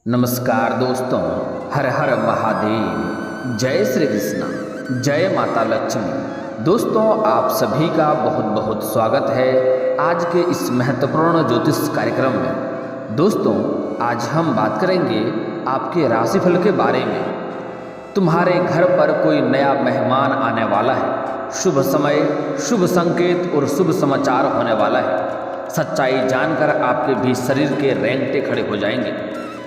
नमस्कार दोस्तों, हर हर महादेव, जय श्री कृष्ण, जय माता लक्ष्मी। दोस्तों, आप सभी का बहुत बहुत स्वागत है आज के इस महत्वपूर्ण ज्योतिष कार्यक्रम में। दोस्तों, आज हम बात करेंगे आपके राशिफल के बारे में। तुम्हारे घर पर कोई नया मेहमान आने वाला है। शुभ समय, शुभ संकेत और शुभ समाचार होने वाला है। सच्चाई जानकर आपके भी शरीर के रेंगटे खड़े हो जाएंगे।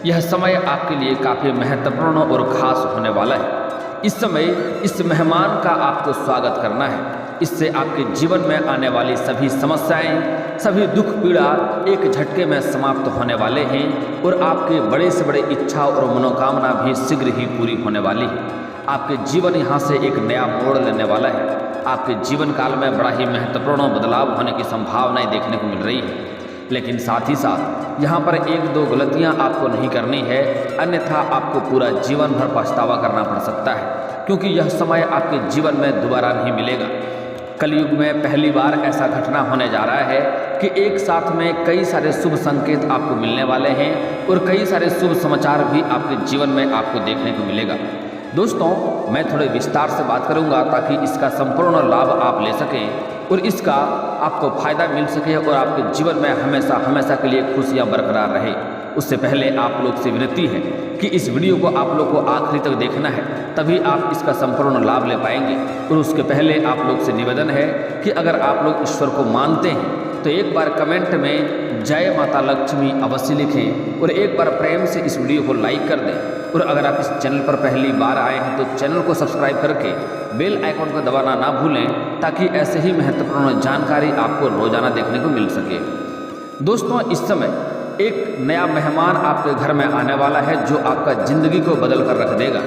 यह समय आपके लिए काफ़ी महत्वपूर्ण और ख़ास होने वाला है। इस समय इस मेहमान का आपको स्वागत करना है। इससे आपके जीवन में आने वाली सभी समस्याएं, सभी दुख पीड़ा एक झटके में समाप्त होने वाले हैं और आपके बड़े से बड़े इच्छा और मनोकामना भी शीघ्र ही पूरी होने वाली है। आपके जीवन यहाँ से एक नया मोड़ लेने वाला है। आपके जीवन काल में बड़ा ही महत्वपूर्ण बदलाव होने की संभावनाएं देखने को मिल रही है। लेकिन साथ ही साथ यहाँ पर एक दो गलतियाँ आपको नहीं करनी है, अन्यथा आपको पूरा जीवन भर पछतावा करना पड़ सकता है, क्योंकि यह समय आपके जीवन में दोबारा नहीं मिलेगा। कलयुग में पहली बार ऐसा घटना होने जा रहा है कि एक साथ में कई सारे शुभ संकेत आपको मिलने वाले हैं और कई सारे शुभ समाचार भी आपके जीवन में आपको देखने को मिलेगा। दोस्तों, मैं थोड़े विस्तार से बात करूंगा ताकि इसका संपूर्ण लाभ आप ले सकें और इसका आपको फ़ायदा मिल सके और आपके जीवन में हमेशा हमेशा के लिए खुशियां बरकरार रहे। उससे पहले आप लोग से विनती है कि इस वीडियो को आप लोग को आखिरी तक देखना है, तभी आप इसका संपूर्ण लाभ ले पाएंगे। और उसके पहले आप लोग से निवेदन है कि अगर आप लोग ईश्वर को मानते हैं तो एक बार कमेंट में जय माता लक्ष्मी अवश्य लिखें और एक बार प्रेम से इस वीडियो को लाइक कर दें। और अगर आप इस चैनल पर पहली बार आए हैं तो चैनल को सब्सक्राइब करके बेल आइकॉन को दबाना ना भूलें, ताकि ऐसे ही महत्वपूर्ण जानकारी आपको रोजाना देखने को मिल सके। दोस्तों, इस समय एक नया मेहमान आपके घर में आने वाला है जो आपका ज़िंदगी को बदल कर रख देगा।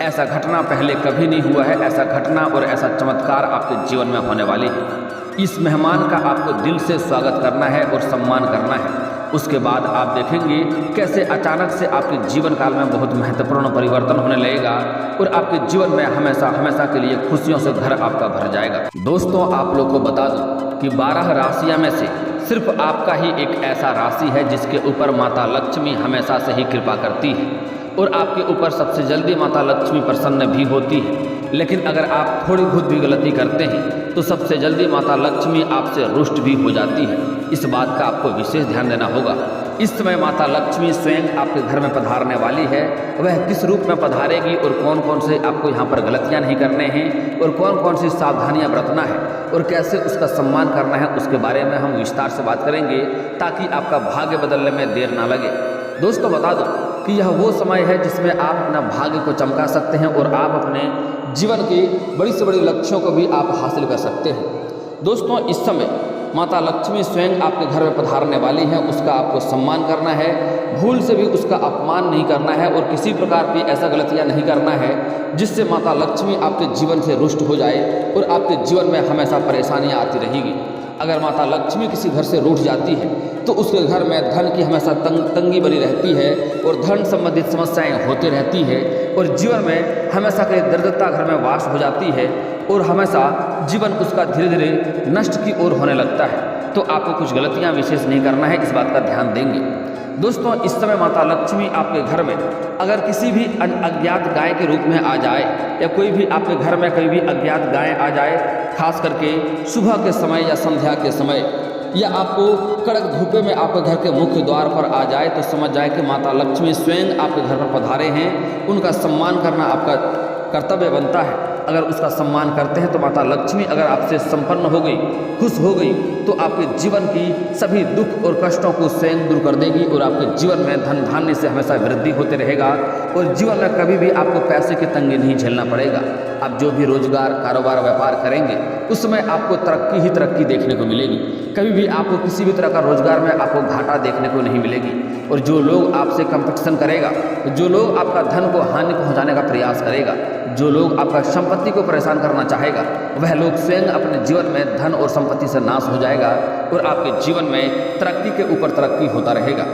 ऐसा घटना पहले कभी नहीं हुआ है। ऐसा घटना और ऐसा चमत्कार आपके जीवन में होने वाली है। इस मेहमान का आपको दिल से स्वागत करना है और सम्मान करना है। उसके बाद आप देखेंगे कैसे अचानक से आपके जीवन काल में बहुत महत्वपूर्ण परिवर्तन होने लगेगा और आपके जीवन में हमेशा हमेशा के लिए खुशियों से घर आपका भर जाएगा। दोस्तों, आप लोग को बता दूं कि 12 राशियां में से सिर्फ आपका ही एक ऐसा राशि है जिसके ऊपर माता लक्ष्मी हमेशा से ही कृपा करती है और आपके ऊपर सबसे जल्दी माता लक्ष्मी प्रसन्न भी होती है। लेकिन अगर आप थोड़ी बहुत भी गलती करते हैं तो सबसे जल्दी माता लक्ष्मी आपसे रुष्ट भी हो जाती है। इस बात का आपको विशेष ध्यान देना होगा। इस समय माता लक्ष्मी स्वयं आपके घर में पधारने वाली है। वह किस रूप में पधारेगी और कौन कौन से आपको यहाँ पर गलतियाँ नहीं करने हैं और कौन कौन सी सावधानियाँ बरतना है और कैसे उसका सम्मान करना है, उसके बारे में हम विस्तार से बात करेंगे ताकि आपका भाग्य बदलने में देर ना लगे। दोस्तों, बता दो कि यह वो समय है जिसमें आप अपना भाग्य को चमका सकते हैं और आप अपने जीवन के बड़ी से बड़ी लक्ष्यों को भी आप हासिल कर सकते हैं। दोस्तों, इस समय माता लक्ष्मी स्वयं आपके घर में पधारने वाली हैं। उसका आपको सम्मान करना है, भूल से भी उसका अपमान नहीं करना है और किसी प्रकार की ऐसा गलतियां नहीं करना है जिससे माता लक्ष्मी आपके जीवन से रुष्ट हो जाए और आपके जीवन में हमेशा परेशानियां आती रहेगी। अगर माता लक्ष्मी किसी घर से रूठ जाती है तो उसके घर में धन की हमेशा तंगी बनी रहती है और धन संबंधित समस्याएं होती रहती है और जीवन में हमेशा कहीं दरिद्रता घर में वास हो जाती है और हमेशा जीवन उसका धीरे धीरे नष्ट की ओर होने लगता है। तो आपको कुछ गलतियां विशेष नहीं करना है, इस बात का ध्यान देंगे। दोस्तों, इस समय माता लक्ष्मी आपके घर में अगर किसी भी अज्ञात गाय के रूप में आ जाए या कोई भी आपके घर में कोई भी अज्ञात गाय आ जाए, खास करके सुबह के समय या संध्या के समय, या आपको कड़क धूपे में आपके घर के मुख्य द्वार पर आ जाए, तो समझ जाए कि माता लक्ष्मी स्वयं आपके घर पर पधारे हैं। उनका सम्मान करना आपका कर्तव्य बनता है। अगर उसका सम्मान करते हैं तो माता लक्ष्मी अगर आपसे संपन्न हो गई, खुश हो गई, तो आपके जीवन की सभी दुख और कष्टों को स्वयं दूर कर देगी और आपके जीवन में धन धान्य से हमेशा वृद्धि होते रहेगा और जीवन में कभी भी आपको पैसे की तंगी नहीं झेलना पड़ेगा। आप जो भी रोजगार, कारोबार, व्यापार करेंगे उसमें आपको तरक्की ही तरक्की देखने को मिलेगी। कभी भी आपको किसी भी तरह का रोजगार में आपको घाटा देखने को नहीं मिलेगी। और जो लोग आपसे कंपटीशन करेगा, जो लोग आपका धन को हानि पहुंचाने का प्रयास करेगा, जो लोग आपका संपत्ति को परेशान करना चाहेगा, वह लोग स्वयं अपने जीवन में धन और संपत्ति से नाश हो जाएगा और आपके जीवन में तरक्की के ऊपर तरक्की होता रहेगा।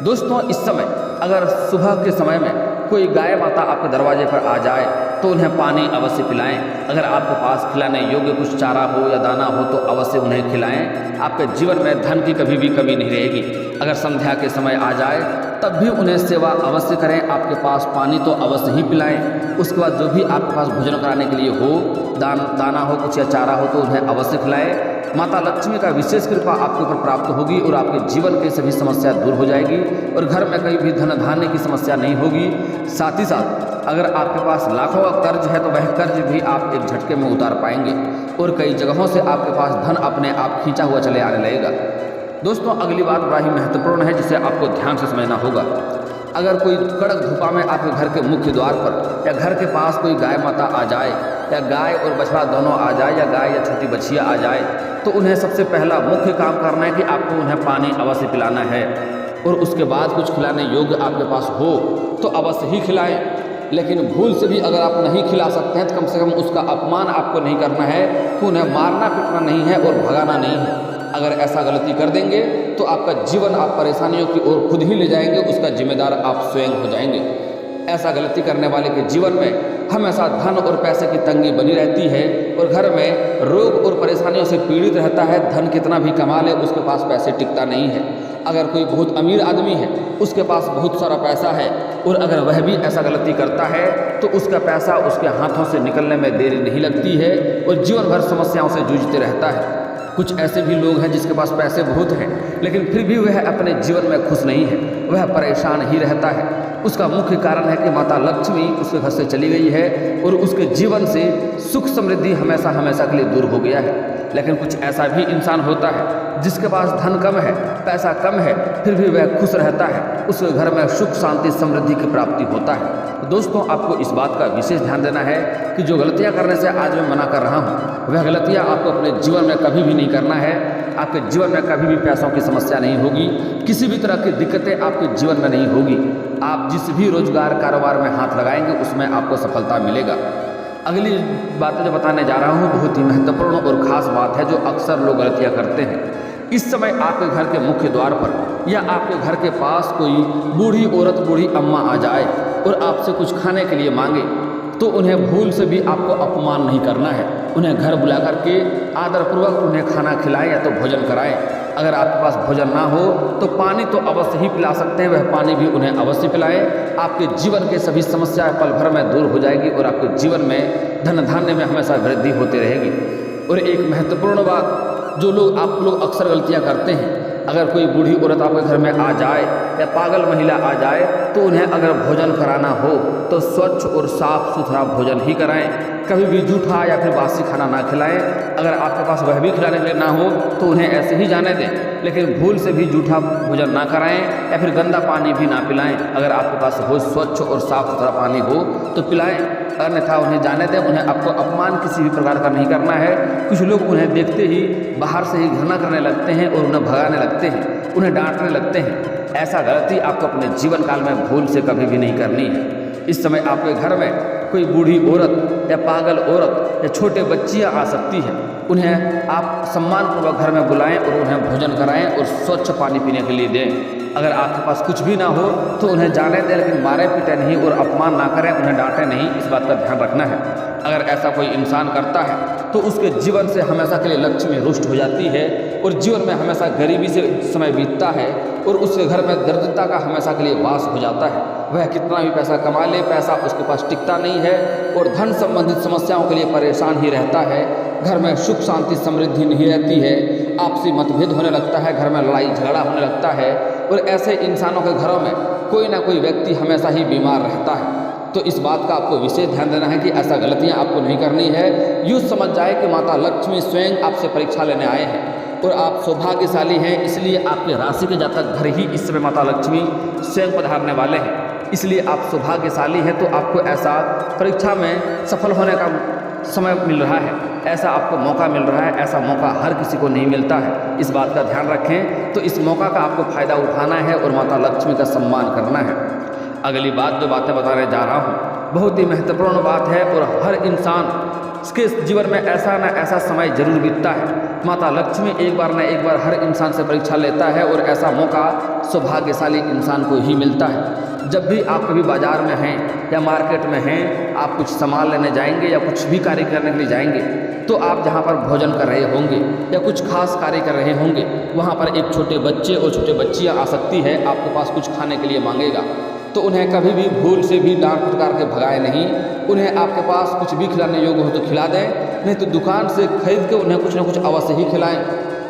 दोस्तों, इस समय अगर सुबह के समय में कोई गाय माता आपके दरवाजे पर आ जाए तो उन्हें पानी अवश्य पिलाएं। अगर आपके पास खिलाने योग्य कुछ चारा हो या दाना हो तो अवश्य उन्हें खिलाएं। आपके जीवन में धन की कभी भी कमी नहीं रहेगी। अगर संध्या के समय आ जाए तब भी उन्हें सेवा अवश्य करें। आपके पास पानी तो अवश्य ही पिलाएं। उसके बाद जो भी आपके पास भोजन कराने के लिए हो, दाना हो, कुछ या चारा हो, तो उन्हें अवश्य खिलाएं। माता लक्ष्मी का विशेष कृपा आपके ऊपर प्राप्त होगी और आपके जीवन की सभी समस्या दूर हो जाएगी और घर में कहीं भी धन धान्य की समस्या नहीं होगी। साथ ही साथ अगर आपके पास लाखों का कर्ज है तो वह कर्ज भी आप एक झटके में उतार पाएंगे और कई जगहों से आपके पास धन अपने आप खींचा हुआ चले आने लगेगा। दोस्तों, अगली बात बड़ा ही महत्वपूर्ण है जिसे आपको ध्यान से समझना होगा। अगर कोई कड़क धूपा में आपके घर के मुख्य द्वार पर या घर के पास कोई गाय माता आ जाए या गाय और बछड़ा दोनों आ जाए या गाय या छोटी बछिया आ जाए तो उन्हें सबसे पहला मुख्य काम करना है कि आपको उन्हें पानी अवश्य पिलाना है और उसके बाद कुछ खिलाने योग्य आपके पास हो तो अवश्य ही खिलाएं। लेकिन भूल से भी अगर आप नहीं खिला सकते हैं तो कम से कम उसका अपमान आपको नहीं करना है, तो उन्हें मारना पीटना नहीं है और भगाना नहीं है। अगर ऐसा गलती कर देंगे तो आपका जीवन आप परेशानियों की ओर खुद ही ले जाएंगे, उसका जिम्मेदार आप स्वयं हो जाएंगे। ऐसा गलती करने वाले के जीवन में हमेशा धन और पैसे की तंगी बनी रहती है और घर में रोग और परेशानियों से पीड़ित रहता है। धन कितना भी कमा ले उसके पास पैसे टिकता नहीं है। अगर कोई बहुत अमीर आदमी है, उसके पास बहुत सारा पैसा है और अगर वह भी ऐसा गलती करता है तो उसका पैसा उसके हाथों से निकलने में देरी नहीं लगती है और जीवन भर समस्याओं से जूझते रहता है। कुछ ऐसे भी लोग हैं जिसके पास पैसे बहुत हैं लेकिन फिर भी वह अपने जीवन में खुश नहीं है, वह परेशान ही रहता है। उसका मुख्य कारण है कि माता लक्ष्मी उसके घर से चली गई है और उसके जीवन से सुख समृद्धि हमेशा हमेशा के लिए दूर हो गया है। लेकिन कुछ ऐसा भी इंसान होता है जिसके पास धन कम है, पैसा कम है, फिर भी वह खुश रहता है, उसके घर में सुख शांति समृद्धि की प्राप्ति होता है। तो दोस्तों, आपको इस बात का विशेष ध्यान देना है कि जो गलतियां करने से आज मैं मना कर रहा हूं वह गलतियां आपको अपने जीवन में कभी भी नहीं करना है। आपके जीवन में कभी भी पैसों की समस्या नहीं होगी, किसी भी तरह की दिक्कतें आपके जीवन में नहीं होगी। आप जिस भी रोजगार कारोबार में हाथ लगाएंगे उसमें आपको सफलता मिलेगा। अगली बातें जो बताने जा रहा हूँ बहुत ही महत्वपूर्ण और ख़ास बात है जो अक्सर लोग गलतियाँ करते हैं। इस समय आपके घर के मुख्य द्वार पर या आपके घर के पास कोई बूढ़ी औरत, बूढ़ी अम्मा आ जाए और आपसे कुछ खाने के लिए मांगे तो उन्हें भूल से भी आपको अपमान नहीं करना है। उन्हें घर बुला करके आदरपूर्वक उन्हें खाना खिलाएं या तो भोजन कराएं। अगर आपके पास भोजन ना हो तो पानी तो अवश्य ही पिला सकते हैं, वह पानी भी उन्हें अवश्य पिलाएं। आपके जीवन के सभी समस्याएं पल भर में दूर हो जाएगी और आपके जीवन में धन धान्य में हमेशा वृद्धि होती रहेगी। और एक महत्वपूर्ण बात, जो लोग आप लोग अक्सर गलतियां करते हैं, अगर कोई बूढ़ी औरत आपके घर में आ जाए या पागल महिला आ जाए तो उन्हें अगर भोजन कराना हो तो स्वच्छ और साफ सुथरा भोजन ही कराएं। कभी भी जूठा या फिर बासी खाना ना खिलाएं। अगर आपके पास वह भी खिलाने के लिए ना हो तो उन्हें ऐसे ही जाने दें, लेकिन भूल से भी जूठा भोजन ना कराएं या फिर गंदा पानी भी ना पिलाएं। अगर आपके पास हो स्वच्छ और साफ सुथरा पानी हो तो पिलाएं, अन्यथा उन्हें जाने दें। उन्हें आपको अपमान किसी भी प्रकार का नहीं करना है। कुछ लोग उन्हें देखते ही बाहर से ही घृणा करने लगते हैं और उन्हें भगाने लगते हैं, उन्हें डांटने लगते हैं। ऐसा गलती आपको अपने जीवन काल में भूल से कभी भी नहीं करनी है। इस समय आपके घर में कोई बूढ़ी औरत या पागल औरत या छोटे बच्चियां आ सकती हैं, उन्हें आप सम्मानपूर्वक घर में बुलाएं और उन्हें भोजन कराएं और स्वच्छ पानी पीने के लिए दें। अगर आपके पास कुछ भी ना हो तो उन्हें जाने दें, लेकिन मारे पीटे नहीं और अपमान ना करें, उन्हें डांटें नहीं। इस बात का ध्यान रखना है। अगर ऐसा कोई इंसान करता है तो उसके जीवन से हमेशा के लिए लक्ष्मी रुष्ट हो जाती है और जीवन में हमेशा गरीबी से समय बीतता है और उसके घर में दरिद्रता का हमेशा के लिए वास हो जाता है। वह कितना भी पैसा कमा ले, पैसा उसके पास टिकता नहीं है और धन संबंधित समस्याओं के लिए परेशान ही रहता है। घर में सुख शांति समृद्धि नहीं रहती है, आपसी मतभेद होने लगता है, घर में लड़ाई झगड़ा होने लगता है और ऐसे इंसानों के घरों में कोई ना कोई व्यक्ति हमेशा ही बीमार रहता है। तो इस बात का आपको विशेष ध्यान देना है कि ऐसा गलतियां आपको नहीं करनी है। यूँ समझ जाए कि माता लक्ष्मी स्वयं आपसे परीक्षा लेने आए हैं और आप सौभाग्यशाली हैं, इसलिए आपके राशि के जातक घर ही इस समय माता लक्ष्मी स्वयं पधारने वाले हैं। इसलिए आप सौभाग्यशाली हैं, तो आपको ऐसा परीक्षा में सफल होने का समय मिल रहा है, ऐसा आपको मौका मिल रहा है। ऐसा मौका हर किसी को नहीं मिलता है, इस बात का ध्यान रखें। तो इस मौका का आपको फ़ायदा उठाना है और माता लक्ष्मी का सम्मान करना है। अगली बात जो बातें बताने जा रहा हूँ बहुत ही महत्वपूर्ण बात है और हर इंसान के जीवन में ऐसा न ऐसा समय जरूर बीतता है माता लक्ष्मी एक बार न एक बार हर इंसान से परीक्षा लेता है और ऐसा मौका सौभाग्यशाली इंसान को ही मिलता है। जब भी आप कभी बाज़ार में हैं या मार्केट में हैं, आप कुछ सामान लेने जाएंगे या कुछ भी कार्य करने के लिए जाएंगे, तो आप जहाँ पर भोजन कर रहे होंगे या कुछ खास कार्य कर रहे होंगे, वहाँ पर एक छोटे बच्चे और छोटे बच्चियाँ आ सकती है, आपके पास कुछ खाने के लिए मांगेगा, तो उन्हें कभी भी भूल से भी डांट फटकार के भगाए नहीं। उन्हें आपके पास कुछ भी खिलाने योग्य हो तो खिला दें, नहीं तो दुकान से खरीद के उन्हें कुछ ना कुछ अवश्य ही खिलाएं।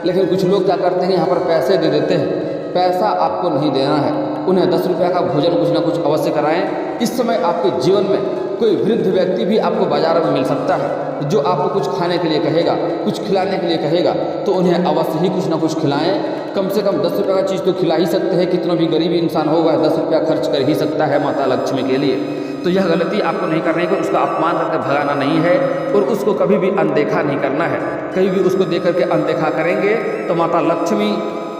लेकिन कुछ लोग क्या करते हैं, यहाँ पर पैसे दे देते हैं, पैसा आपको नहीं देना है, उन्हें 10 रुपये का भोजन कुछ ना कुछ अवश्य कराएं। इस समय आपके जीवन में कोई वृद्ध व्यक्ति भी आपको बाजार में मिल सकता है जो आपको कुछ खाने के लिए कहेगा, कुछ खिलाने के लिए कहेगा, तो उन्हें अवश्य ही कुछ ना कुछ खिलाएं। कम से कम 10 रुपये का चीज़ तो खिला ही सकते हैं, कितना भी गरीब इंसान होगा 10 रुपया खर्च कर ही सकता है माता लक्ष्मी के लिए। तो यह गलती आपको नहीं करनी है कि उसका अपमान करके भगाना नहीं है और उसको कभी भी अनदेखा नहीं करना है। कहीं भी उसको देख करके अनदेखा करेंगे तो माता लक्ष्मी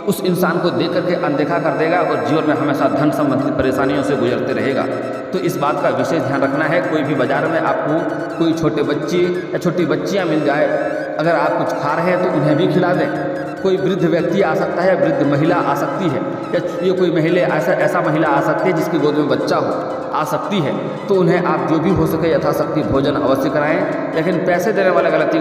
उस इंसान को देख करके अनदेखा कर देगा और जीवन में हमेशा धन संबंधित परेशानियों से गुजरते रहेगा। तो इस बात का विशेष ध्यान रखना है। कोई भी बाजार में आपको कोई छोटे बच्चे या छोटी बच्चियां मिल जाए, अगर आप कुछ खा रहे हैं तो उन्हें भी खिला दें। कोई वृद्ध व्यक्ति आ सकता है, वृद्ध महिला आ सकती है, या ये कोई महिला ऐसा महिला आ सकती है जिसकी गोद में बच्चा हो, आ सकती है, तो उन्हें आप जो भी हो सके यथाशक्ति भोजन अवश्य कराएं। लेकिन पैसे देने वाला गलती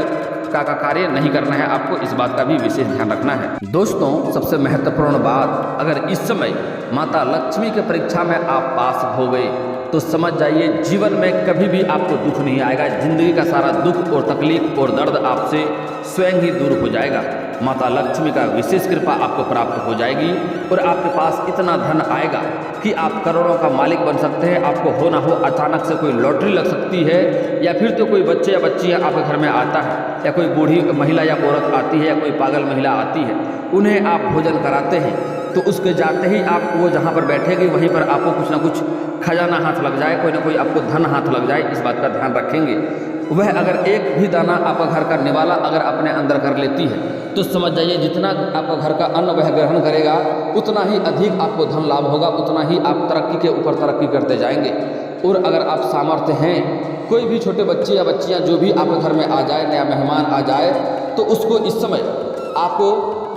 का कार्य नहीं करना है, आपको इस बात का भी विशेष ध्यान रखना है। दोस्तों, सबसे महत्वपूर्ण बात, अगर इस समय माता लक्ष्मी के परीक्षा में आप पास हो गए तो समझ जाइए जीवन में कभी भी आपको दुख नहीं आएगा। जिंदगी का सारा दुख और तकलीफ और दर्द आपसे स्वयं ही दूर हो जाएगा। माता लक्ष्मी का विशेष कृपा आपको प्राप्त हो जाएगी और आपके पास इतना धन आएगा कि आप करोड़ों का मालिक बन सकते हैं। आपको हो ना हो अचानक से कोई लॉटरी लग सकती है, या फिर तो कोई बच्चे या बच्चियाँ आपके घर में आता है, या कोई बूढ़ी महिला या औरत आती है, या कोई पागल महिला आती है, उन्हें आप भोजन कराते हैं, तो उसके जाते ही आप वो जहाँ पर बैठेगी वहीं पर आपको कुछ ना कुछ खजाना हाथ लग जाए, कोई ना कोई आपको धन हाथ लग जाए। इस बात का ध्यान रखेंगे। वह अगर एक भी दाना आपका घर का निवाला अगर अपने अंदर कर लेती है तो समझ जाइए जितना आपका घर का अन्न वह ग्रहण करेगा उतना ही अधिक आपको धन लाभ होगा, उतना ही आप तरक्की के ऊपर तरक्की करते जाएंगे। और अगर आप सामर्थ्य हैं, कोई भी छोटे बच्चे या बच्चियां जो भी आपके घर में आ जाए, नया मेहमान आ जाए, तो उसको इस समय आपको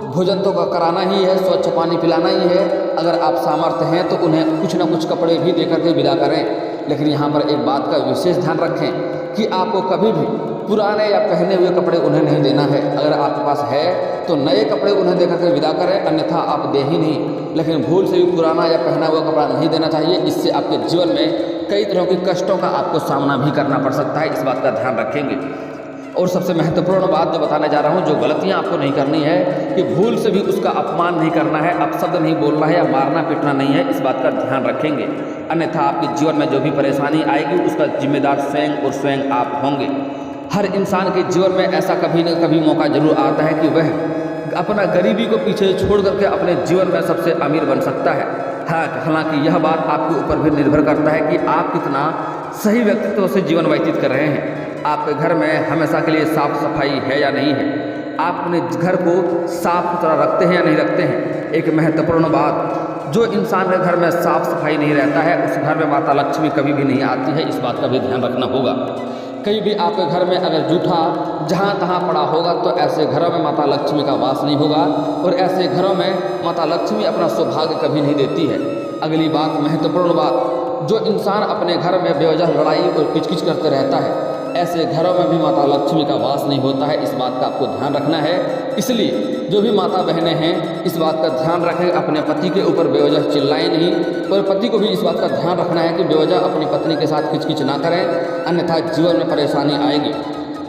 भोजन तो कराना ही है, स्वच्छ पानी पिलाना ही है। अगर आप सामर्थ्य हैं तो उन्हें कुछ ना कुछ कपड़े भी दे करके विदा करें। लेकिन यहाँ पर एक बात का विशेष ध्यान रखें कि आपको कभी भी पुराने या पहने हुए कपड़े उन्हें नहीं देना है। अगर आपके पास है तो नए कपड़े उन्हें दे करके विदा करें, अन्यथा आप दे ही नहीं। लेकिन भूल से भी पुराना या पहना हुआ कपड़ा नहीं देना चाहिए, इससे आपके जीवन में कई तरह के कष्टों का आपको सामना भी करना पड़ सकता है। इस बात का ध्यान रखेंगे। और सबसे महत्वपूर्ण बात जो बताने जा रहा हूँ, जो गलतियाँ आपको नहीं करनी है कि भूल से भी उसका अपमान नहीं करना है, अपशब्द नहीं बोलना है या मारना पीटना नहीं है। इस बात का ध्यान रखेंगे, अन्यथा आपके जीवन में जो भी परेशानी आएगी उसका जिम्मेदार स्वयं और स्वयं आप होंगे। हर इंसान के जीवन में ऐसा कभी न कभी मौका जरूर आता है कि वह अपना गरीबी को पीछे छोड़ करके अपने जीवन में सबसे अमीर बन सकता है। हालांकि यह बात आपके ऊपर भी निर्भर करता है कि आप कितना सही व्यक्तित्व से जीवन व्यतीत कर रहे हैं। आपके घर में हमेशा के लिए साफ सफाई है या नहीं है, आप अपने घर को साफ सुथरा रखते हैं या नहीं रखते हैं। एक महत्वपूर्ण बात, जो इंसान के घर में साफ सफाई नहीं रहता है उस घर में माता लक्ष्मी कभी भी नहीं आती है। इस बात का भी ध्यान रखना होगा। कहीं भी आपके घर में अगर जूठा जहाँ तहाँ पड़ा होगा तो ऐसे घरों में माता लक्ष्मी का वास नहीं होगा और ऐसे घरों में माता लक्ष्मी अपना सौभाग्य कभी नहीं देती है। अगली बात, महत्वपूर्ण बात, जो इंसान अपने घर में बेवजह लड़ाई और किचकिच करते रहता है, ऐसे घरों में भी माता लक्ष्मी का वास नहीं होता है। इस बात का आपको ध्यान रखना है। इसलिए जो भी माता बहनें हैं इस बात का ध्यान रखें, अपने पति के ऊपर बेवजह चिल्लाएं नहीं, और पति को भी इस बात का ध्यान रखना है कि बेवजह अपनी पत्नी के साथ किचकिच ना करें, अन्यथा जीवन में परेशानी आएगी।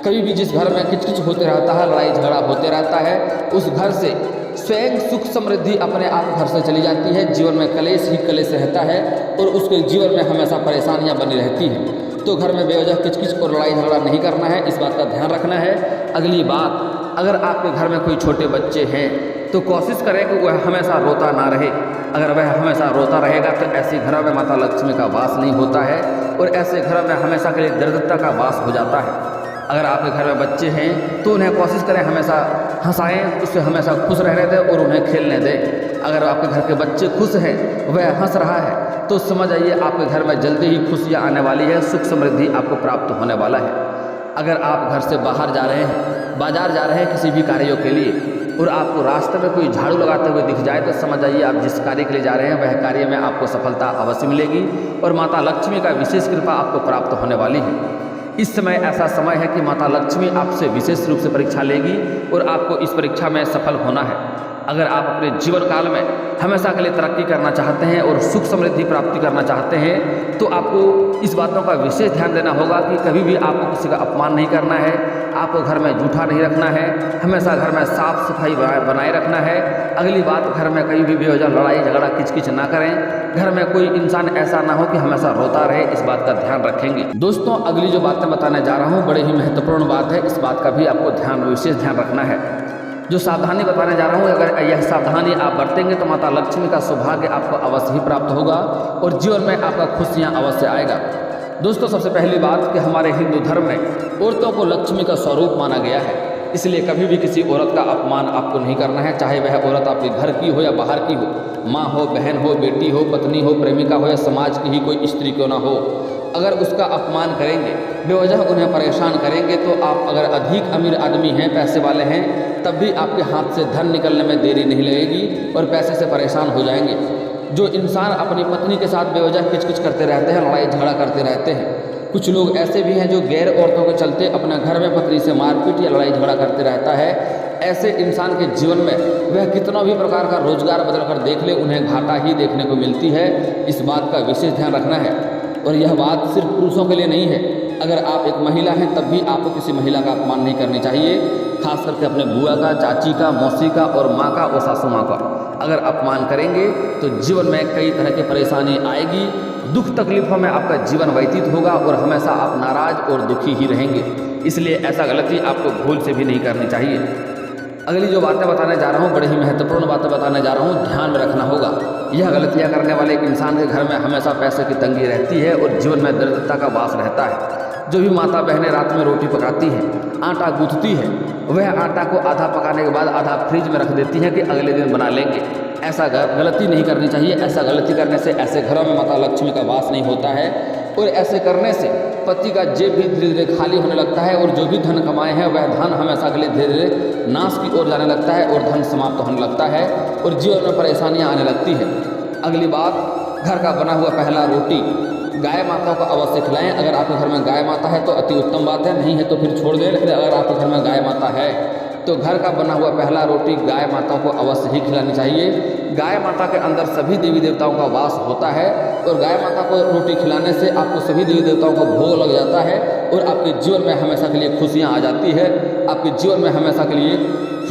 कभी भी जिस घर में किचकिच होते रहता है, लड़ाई झगड़ा होते रहता है, उस घर से स्वयं सुख समृद्धि अपने आप घर से चली जाती है। जीवन में कलेश ही कलेश रहता है और उसके जीवन में हमेशा परेशानियां बनी रहती हैं। तो घर में बेवजह किचकिच और लड़ाई झगड़ा नहीं करना है, इस बात का ध्यान रखना है। अगली बात, अगर आपके घर में कोई छोटे बच्चे हैं तो कोशिश करें कि वह हमेशा रोता ना रहे। अगर वह हमेशा रोता रहेगा तो ऐसे घरों में माता लक्ष्मी का वास नहीं होता है और ऐसे घरों में हमेशा के लिए दरिद्रता का वास हो जाता है। अगर आपके घर में बच्चे हैं तो उन्हें कोशिश करें हमेशा हंसाएं, उससे हमेशा खुश रहने दें और उन्हें खेलने दें। अगर आपके घर के बच्चे खुश हैं, वह हंस रहा है, तो समझ आइए आपके घर में जल्दी ही खुशियाँ आने वाली है, सुख समृद्धि आपको प्राप्त होने वाला है। अगर आप घर से बाहर जा रहे हैं बाजार जा रहे हैं किसी भी कार्यों के लिए और आपको रास्ते में कोई झाड़ू लगाते हुए दिख जाए तो समझ जाइए आप जिस कार्य के लिए जा रहे हैं वह कार्य में आपको सफलता अवश्य मिलेगी और माता लक्ष्मी का विशेष कृपा आपको प्राप्त होने वाली है। इस समय ऐसा समय है कि माता लक्ष्मी आपसे विशेष रूप से परीक्षा लेगी और आपको इस परीक्षा में सफल होना है। अगर आप अपने जीवन काल में हमेशा के लिए तरक्की करना चाहते हैं और सुख समृद्धि प्राप्ति करना चाहते हैं तो आपको इस बातों का विशेष ध्यान देना होगा कि कभी भी आपको किसी का अपमान नहीं करना है, आपको घर में जूठा नहीं रखना है, हमेशा घर में साफ सफाई बनाए रखना है। अगली बात, घर में कहीं भी बेवजह लड़ाई झगड़ा किचकिच ना करें, घर में कोई इंसान ऐसा ना हो कि हमेशा रोता रहे, इस बात का ध्यान रखेंगे। दोस्तों अगली जो बातें बताने जा रहा हूँ बड़े ही महत्वपूर्ण बात है, इस बात का भी आपको विशेष ध्यान रखना है। जो सावधानी बताने जा रहा हूँ, अगर यह सावधानी आप बरतेंगे तो माता लक्ष्मी का सौभाग्य आपको अवश्य ही प्राप्त होगा और जीवन में आपका खुशियाँ अवश्य आएगा। दोस्तों सबसे पहली बात कि हमारे हिंदू धर्म में औरतों को लक्ष्मी का स्वरूप माना गया है, इसलिए कभी भी किसी औरत का अपमान आपको नहीं करना है, चाहे वह औरत आपके घर की हो या बाहर की हो, माँ हो, बहन हो, बेटी हो, पत्नी हो, प्रेमिका हो या समाज की ही कोई स्त्री क्यों ना हो। अगर उसका अपमान करेंगे, बेवजह उन्हें परेशान करेंगे तो आप अगर अधिक अमीर आदमी हैं, पैसे वाले हैं, तब भी आपके हाथ से धन निकलने में देरी नहीं लगेगी और पैसे से परेशान हो जाएंगे। जो इंसान अपनी पत्नी के साथ बेवजह किचकिच करते रहते हैं, लड़ाई झगड़ा करते रहते हैं, कुछ लोग ऐसे भी हैं जो गैर औरतों के चलते अपने घर में पत्नी से मारपीट या लड़ाई झगड़ा करते रहता है, ऐसे इंसान के जीवन में वह कितना भी प्रकार का रोजगार बदल कर देख ले, उन्हें घाटा ही देखने को मिलती है। इस बात का विशेष ध्यान रखना है और यह बात सिर्फ पुरुषों के लिए नहीं है, अगर आप एक महिला हैं तब भी आपको किसी महिला का अपमान नहीं करनी चाहिए, खास करके अपने बुआ का, चाची का, मौसी का और माँ का और सासू माँ का। अगर अपमान करेंगे तो जीवन में कई तरह की परेशानी आएगी, दुख तकलीफों में आपका जीवन व्यतीत होगा और हमेशा आप नाराज और दुखी ही रहेंगे। इसलिए ऐसा गलती आपको भूल से भी नहीं करनी चाहिए। अगली जो बातें बताने जा रहा हूँ बड़ी ही महत्वपूर्ण बातें बताने जा रहा हूँ, ध्यान में रखना होगा। यह गलतियाँ करने वाले इंसान के घर में हमेशा पैसे की तंगी रहती है और जीवन में दरिद्रता का वास रहता है। जो भी माता बहनें रात में रोटी पकाती हैं, आटा गूंथती है, वह आटा को आधा पकाने के बाद आधा फ्रिज में रख देती हैं कि अगले दिन बना लेंगे। ऐसा गलती नहीं करनी चाहिए। ऐसा गलती करने से ऐसे घरों में माता लक्ष्मी का वास नहीं होता है और ऐसे करने से पति का जेब भी धीरे धीरे खाली होने लगता है और जो भी धन कमाए हैं वह धन हमेशा के लिए धीरे धीरे नाश की ओर जाने लगता है और धन समाप्त होने लगता है और जीवन में परेशानियां आने लगती है। अगली बात, घर का बना हुआ पहला रोटी गाय माताओं को अवश्य खिलाएं। अगर आपके घर में गाय माता है तो अति उत्तम बात है, नहीं है तो फिर छोड़ दें। लेकिन अगर आपके घर में गाय माता है तो घर का बना हुआ पहला रोटी गाय माताओं को अवश्य ही खिलानी चाहिए। गाय माता के अंदर सभी देवी देवताओं का वास होता है और गाय माता को रोटी खिलाने से आपको सभी देवी देवताओं को भोग लग जाता है और आपके जीवन में हमेशा के लिए खुशियाँ आ जाती है। आपके जीवन में हमेशा के लिए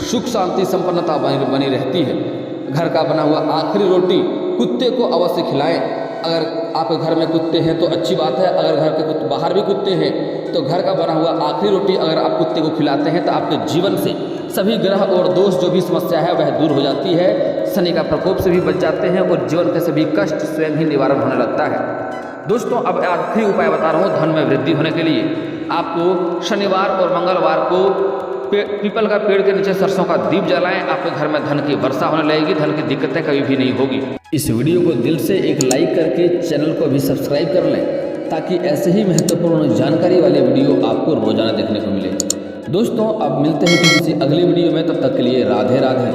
सुख शांति संपन्नता बनी रहती है। घर का बना हुआ आखिरी रोटी कुत्ते को अवश्य खिलाएं। अगर आपके घर में कुत्ते हैं तो अच्छी बात है, अगर घर के बाहर भी कुत्ते हैं तो घर का बना हुआ आखिरी रोटी अगर आप कुत्ते को खिलाते हैं तो आपके जीवन से सभी ग्रह और दोष जो भी समस्या है वह दूर हो जाती है, शनि का प्रकोप से भी बच जाते हैं और जीवन के सभी कष्ट स्वयं ही निवारण होने लगता है। दोस्तों अब आखिरी उपाय बता रहा हूँ धन में वृद्धि होने के लिए। आपको शनिवार और मंगलवार को पीपल का पेड़ के नीचे सरसों का दीप जलाएं, आपके घर में धन की वर्षा होने लगेगी, धन की दिक्कतें कभी भी नहीं होगी। इस वीडियो को दिल से एक लाइक करके चैनल को भी सब्सक्राइब कर लें ताकि ऐसे ही महत्वपूर्ण जानकारी वाले वीडियो आपको रोजाना देखने को मिले। दोस्तों अब मिलते हैं किसी अगली वीडियो में, तब तक के लिए राधे राधे।